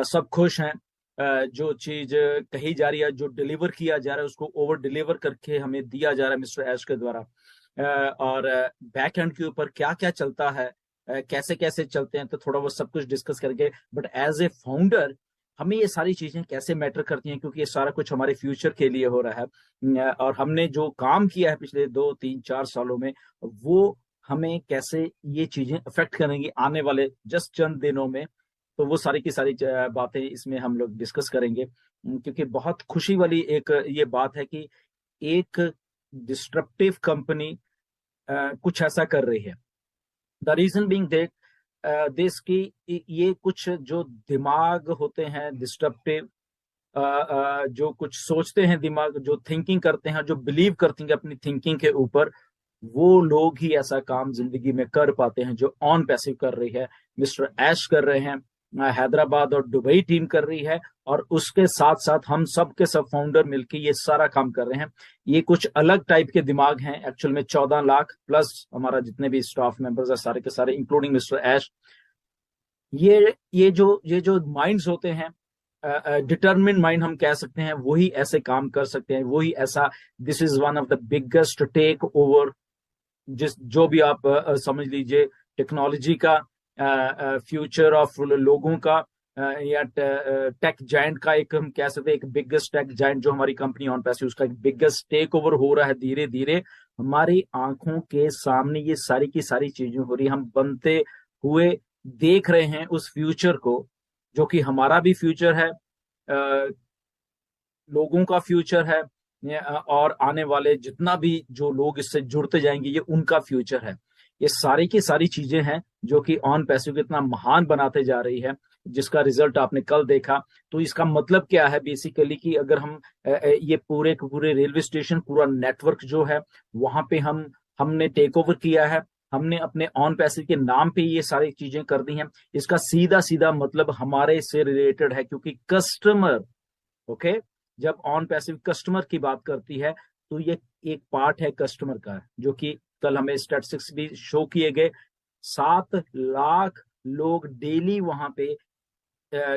सब खुश हैं। जो चीज कही जा रही है, जो डिलीवर किया जा रहा है, उसको ओवर डिलीवर करके हमें दिया जा रहा है मिस्टर ऐश के द्वारा। और बैक एंड के ऊपर क्या क्या चलता है, कैसे कैसे चलते हैं, तो थोड़ा वो सब कुछ डिस्कस करेंगे। बट एज ए फाउंडर हमें ये सारी चीजें कैसे मैटर करती हैं, क्योंकि ये सारा कुछ हमारे फ्यूचर के लिए हो रहा है। और हमने जो काम किया है पिछले 2 3 4 सालों में, वो हमें कैसे ये चीजें अफेक्ट करेंगी आने वाले जस्ट चंद दिनों में। तो वो सारी की सारी बातें इसमें हम लोग डिस्कस करेंगे। क्योंकि बहुत खुशी वाली एक ये बात है कि एक डिस्ट्रप्टिव कंपनी कुछ ऐसा कर रही है। The reason being that this की ये कुछ जो दिमाग होते हैं डिस्ट्रप्टिव, जो कुछ सोचते हैं, दिमाग जो थिंकिंग करते हैं, जो बिलीव करते हैं अपनी थिंकिंग के ऊपर, वो लोग ही ऐसा काम जिंदगी में कर पाते हैं जो ऑन पैसिव कर रही है। मिस्टर ऐश कर रहे हैं, हैदराबाद और दुबई टीम कर रही है, और उसके साथ साथ हम सब के सब फाउंडर मिलकर ये सारा काम कर रहे हैं। ये कुछ अलग टाइप के दिमाग हैं एक्चुअल में। 14 लाख प्लस हमारा जितने भी स्टाफ मेंबर्स है सारे के सारे, इंक्लूडिंग मिस्टर ऐश। ये जो माइंड्स होते हैं, डिटर्मिन माइंड हम कह सकते हैं, वही ऐसे काम कर सकते हैं, वही ऐसा। This is one of the biggest takeover, जिस जो भी आप समझ लीजिए, टेक्नोलॉजी का फ्यूचर ऑफ लोगों का, या टेक जायंट का, एक हम कह सकते हैं एक बिगेस्ट टेक जायंट जो हमारी कंपनी ऑन पैसिव, उसका एक बिगेस्ट टेक ओवर हो रहा है धीरे धीरे हमारी आंखों के सामने। ये सारी की सारी चीजें हो रही, हम बनते हुए देख रहे हैं उस फ्यूचर को, जो कि हमारा भी फ्यूचर है, लोगों का फ्यूचर है, और आने वाले जितना भी जो लोग इससे जुड़ते जाएंगे ये उनका फ्यूचर है। ये सारी की सारी चीजें हैं जो कि ऑन पैसिव को इतना महान बनाते जा रही है, जिसका रिजल्ट आपने कल देखा। तो इसका मतलब क्या है बेसिकली, कि अगर हम ये पूरे के पूरे रेलवे स्टेशन, पूरा नेटवर्क जो है वहां पे हमने टेक ओवर किया है, हमने अपने ऑन पैसिव के नाम पे ये सारी चीजें कर दी हैं। इसका सीधा सीधा मतलब हमारे से रिलेटेड है, क्योंकि कस्टमर, ओके, जब ऑन पैसिव कस्टमर की बात करती है तो ये एक पार्ट है कस्टमर का, जो कि कल हमें स्टैटिस्टिक्स भी शो किए गए। 7 लाख लोग डेली वहां पे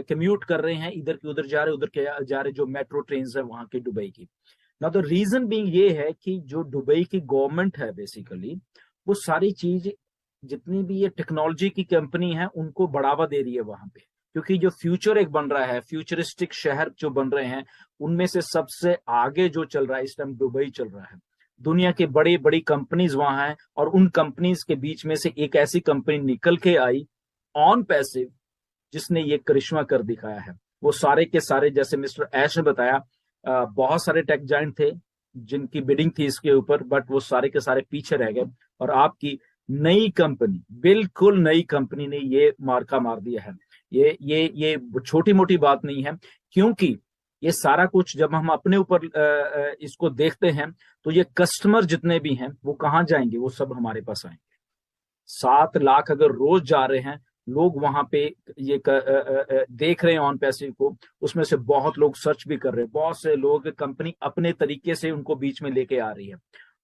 कम्यूट कर रहे हैं, इधर के उधर जा रहे, उधर के जा रहे, जो मेट्रो ट्रेन है वहां की दुबई की। ना तो रीजन बीइंग ये है कि जो दुबई की गवर्नमेंट है बेसिकली, वो सारी चीज जितनी भी ये टेक्नोलॉजी की कंपनी है उनको बढ़ावा दे रही है वहां पे। क्योंकि जो फ्यूचर एक बन रहा है, फ्यूचरिस्टिक शहर जो बन रहे हैं, उनमें से सबसे आगे जो चल रहा है इस टाइम दुबई चल रहा है। दुनिया की बड़ी बड़ी कंपनीज वहां हैं, और उन कंपनीज के बीच में से एक ऐसी कंपनी निकल के आई, ऑन पैसिव, जिसने ये करिश्मा कर दिखाया है। वो सारे के सारे, जैसे मिस्टर ऐश ने बताया, बहुत सारे टेक जायंट थे जिनकी बिडिंग थी इसके ऊपर, बट वो सारे के सारे पीछे रह गए, और आपकी नई कंपनी, बिल्कुल नई कंपनी ने ये मार्का मार दिया है। ये छोटी मोटी बात नहीं है, क्योंकि ये सारा कुछ जब हम अपने ऊपर इसको देखते हैं, तो ये कस्टमर जितने भी हैं वो कहाँ जाएंगे, वो सब हमारे पास आएंगे। 7 लाख अगर रोज जा रहे हैं लोग वहां पे, ये देख रहे हैं ऑन पैसिव को, उसमें से बहुत लोग सर्च भी कर रहे हैं, बहुत से लोग कंपनी अपने तरीके से उनको बीच में लेके आ रही है।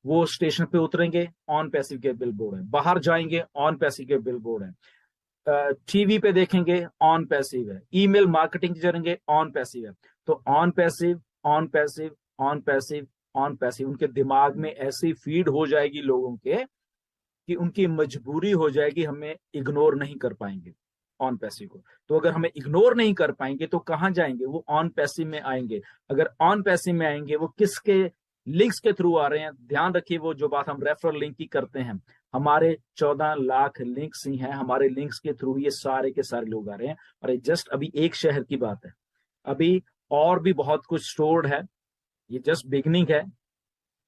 वो स्टेशन पे उतरेंगे, ऑन पैसिव के बिल बोर्ड है, बाहर जाएंगे, ऑन पैसिव के बिल बोर्ड है, टीवी पे देखेंगे, ऑन पैसिव है, ईमेल मार्केटिंग करेंगे, ऑन पैसिव है। तो on passive, on passive, on passive, on passive, उनके दिमाग में ऐसी फीड हो जाएगी लोगों के कि उनकी मजबूरी हो जाएगी, हमें इग्नोर नहीं कर पाएंगे ऑन पैसिव को। तो अगर हमें इग्नोर नहीं कर पाएंगे तो कहां जाएंगे, वो ऑन पैसिव में आएंगे। अगर ऑन पैसिव में आएंगे, वो किसके लिंक्स के थ्रू आ रहे हैं, ध्यान रखिए, वो जो बात हम रेफरल लिंक की करते हैं, हमारे 14 लाख लिंक्स ही हैं, हमारे लिंक्स के थ्रू ये सारे के सारे लोग आ रहे हैं। और ये जस्ट अभी एक शहर की बात है, अभी और भी बहुत कुछ स्टोर्ड है, ये जस्ट बिगनिंग है।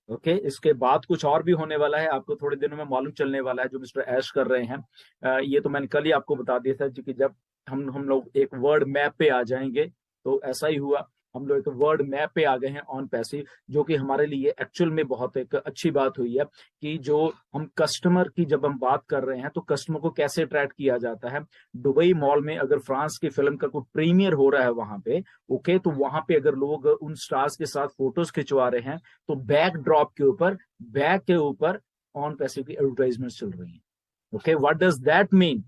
ओके, इसके बाद कुछ और भी होने वाला है, आपको थोड़े दिनों में मालूम चलने वाला है, जो मिस्टर ऐश कर रहे हैं। ये तो मैंने कल ही आपको बता दिया था, क्योंकि जब हम लोग एक वर्ड मैप पे आ जाएंगे, तो ऐसा ही हुआ, हम लोग एक वर्ड मैप पे आ गए हैं ऑन पैसिव, जो कि हमारे लिए एक्चुअल में बहुत एक अच्छी बात हुई है। कि जो हम कस्टमर की जब हम बात कर रहे हैं, तो कस्टमर को कैसे अट्रैक्ट किया जाता है। दुबई मॉल में अगर फ्रांस की फिल्म का कोई प्रीमियर हो रहा है वहां पे, ओके, तो वहां पे अगर लोग उन स्टार्स के साथ फोटोज खिंचवा रहे हैं, तो बैक ड्रॉप के ऊपर, बैक के ऊपर ऑन पैसिव की एडवर्टाइजमेंट चल रही है। Okay, what does that mean,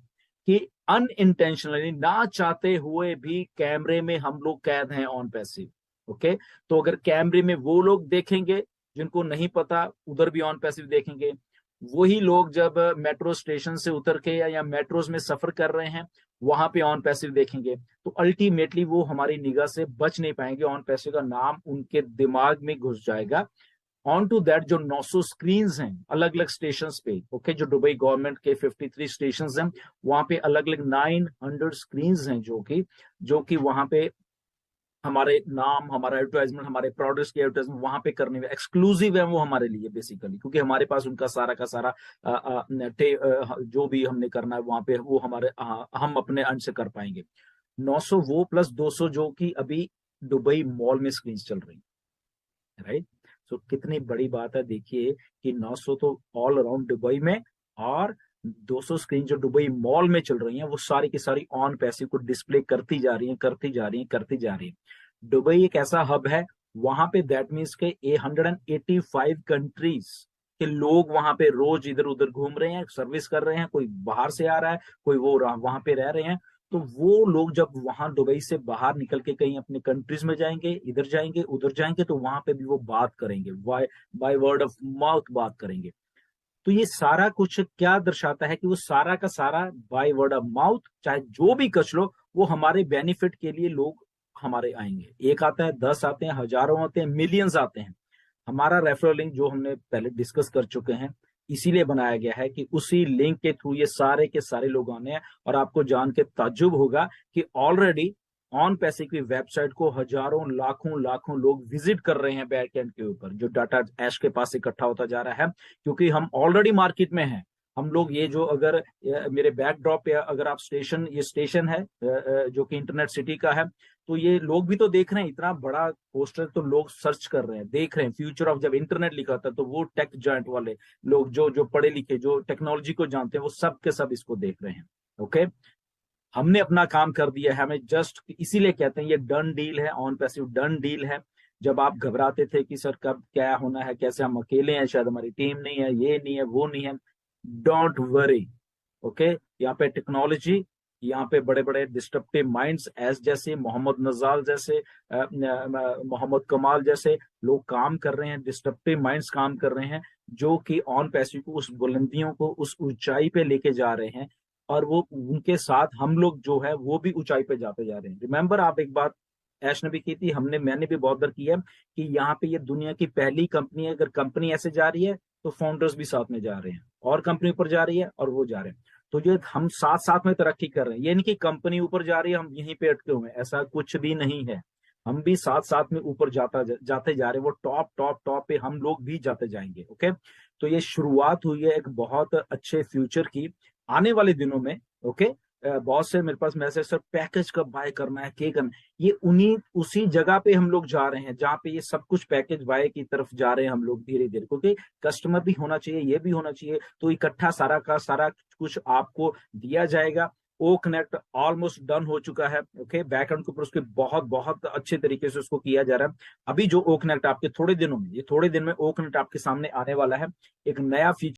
कि अनइंटेंशनली, ना चाहते हुए भी कैमरे में हम लोग कैद हैं ऑन पैसिव। ओके, तो अगर कैमरे में वो लोग देखेंगे जिनको नहीं पता, उधर भी ऑन पैसिव देखेंगे। वही लोग जब मेट्रो स्टेशन से उतर के या मेट्रोज में सफर कर रहे हैं, वहां पे ऑन पैसिव देखेंगे, तो अल्टीमेटली वो हमारी निगाह से बच नहीं पाएंगे, ऑन पैसिव का नाम उनके दिमाग में घुस जाएगा। ऑन टू दैट जो 900 स्क्रीन हैं अलग अलग स्टेशन पे, ओके, जो दुबई गवर्नमेंट के 53 स्टेशन हैं, वहां पे अलग अलग 900 स्क्रीन हैं जो कि वहां पे हमारे नाम, हमारा एडवर्टाइजमेंट, हमारे प्रोडक्ट्स की एडवर्टाइजमेंट वहां पे करने में एक्सक्लूसिव है वो हमारे लिए बेसिकली, क्योंकि हमारे पास उनका सारा का सारा जो भी हमने करना है वहां पे वो हम अपने अंश से कर पाएंगे। 900 वो प्लस 200 जो कि अभी दुबई मॉल में स्क्रीन चल रही है, राइट। सो कितनी बड़ी बात है, देखिए कि 900 तो ऑल अराउंड दुबई में, और 200 स्क्रीन जो दुबई मॉल में चल रही हैं वो सारी की सारी ऑन पैसिव को डिस्प्ले करती जा रही हैं, करती जा रही हैं, करती जा रही हैं। दुबई एक ऐसा हब है, वहां पे दैट मीन्स के 185 कंट्रीज के लोग वहां पे रोज इधर उधर घूम रहे हैं, सर्विस कर रहे हैं, कोई बाहर से आ रहा है, कोई वो वहां पे रह रहे हैं। तो वो लोग जब वहां दुबई से बाहर निकल के कहीं अपने कंट्रीज में जाएंगे, इधर जाएंगे, उधर जाएंगे, तो वहां पे भी वो बात करेंगे, बाय वर्ड ऑफ माउथ बात करेंगे। तो ये सारा कुछ क्या दर्शाता है कि वो सारा का सारा बाय वर्ड ऑफ माउथ, चाहे जो भी कच लो, वो हमारे बेनिफिट के लिए लोग हमारे आएंगे। एक आता है, 10 आते हैं, हजारों आते हैं, मिलियंस आते हैं। हमारा रेफरल लिंक जो हमने पहले डिस्कस कर चुके हैं, इसीलिए बनाया गया है कि उसी लिंक के थ्रू ये सारे के सारे लोग आने हैं। और आपको जान के ताज्जुब होगा कि ऑलरेडी ऑन पैसे की वेबसाइट को हजारों लाखों लाखों लोग विजिट कर रहे हैं बैकएंड के ऊपर, जो डाटा ऐश के पास इकट्ठा होता जा रहा है, क्योंकि हम ऑलरेडी मार्केट में हैं। हम लोग ये जो अगर मेरे बैकड्रॉप पे अगर आप ये स्टेशन है जो कि इंटरनेट सिटी का है, तो ये लोग भी तो देख रहे हैं, इतना बड़ा पोस्टर तो लोग सर्च कर रहे हैं, देख रहे हैं। फ्यूचर ऑफ जब इंटरनेट लिखा था तो वो टेक जॉइंट वाले लोग जो जो पढ़े लिखे, जो टेक्नोलॉजी को जानते हैं, वो सब के सब इसको देख रहे हैं। ओके, हमने अपना काम कर दिया है, हमें जस्ट इसीलिए कहते हैं ये डन डील है, ऑन पैसिव डन डील है। जब आप घबराते थे कि सर कब क्या होना है, कैसे, हम अकेले हैं, शायद हमारी टीम नहीं है, ये नहीं है, वो नहीं है, डोंट वरी। ओके, यहाँ पे टेक्नोलॉजी, यहाँ पे बड़े बड़े डिस्ट्रप्टिव माइंड्स एस जैसे मोहम्मद नजाल जैसे मोहम्मद कमाल जैसे लोग काम कर रहे हैं, डिस्ट्रप्टिव माइंड्स काम कर रहे हैं, जो कि ऑन पैसिव को उस बुलंदियों को, उस ऊंचाई पे लेके जा रहे हैं। और वो उनके साथ हम लोग जो है वो भी ऊंचाई पे जाते जा रहे हैं। रिमेंबर, आप एक बात ऐश ने भी की थी, मैंने भी बहुत बार की है, कि यहाँ पे ये दुनिया की पहली कंपनी है। अगर कंपनी ऐसे जा रही है तो फाउंडर्स भी साथ में जा रहे हैं, और कंपनी ऊपर जा रही है और वो जा रहे हैं। तो ये हम साथ साथ में तरक्की कर रहे हैं, ये नहीं कि कंपनी ऊपर जा रही है हम यहीं पे अटके हुए हैं, ऐसा कुछ भी नहीं है। हम भी साथ साथ में ऊपर जाते जा रहे हैं, वो टॉप टॉप टॉप पे हम लोग भी जाते जाएंगे। ओके, तो ये शुरुआत हुई है एक बहुत अच्छे फ्यूचर की आने वाले दिनों में। ओके, बहुत से मेरे पास मैसेज, सर पैकेज कब बाय करना है, क्या करना है। ये उसी जगह पे हम लोग जा रहे हैं जहाँ पे ये सब कुछ पैकेज बाय की तरफ जा रहे हैं हम लोग धीरे धीरे, क्योंकि कस्टमर भी होना चाहिए, ये भी होना चाहिए, तो इकट्ठा सारा का सारा कुछ आपको दिया जाएगा। ओ कनेक्ट ऑलमोस्ट डन हो चुका है। ओके, बैकएंड के ऊपर उसके बहुत बहुत अच्छे तरीके से उसको किया जा रहा है। अभी जो ओ कनेक्ट आपके थोड़े दिनों में, ये थोड़े दिन में ओ कनेक्ट आपके सामने आने वाला है, एक नया फीचर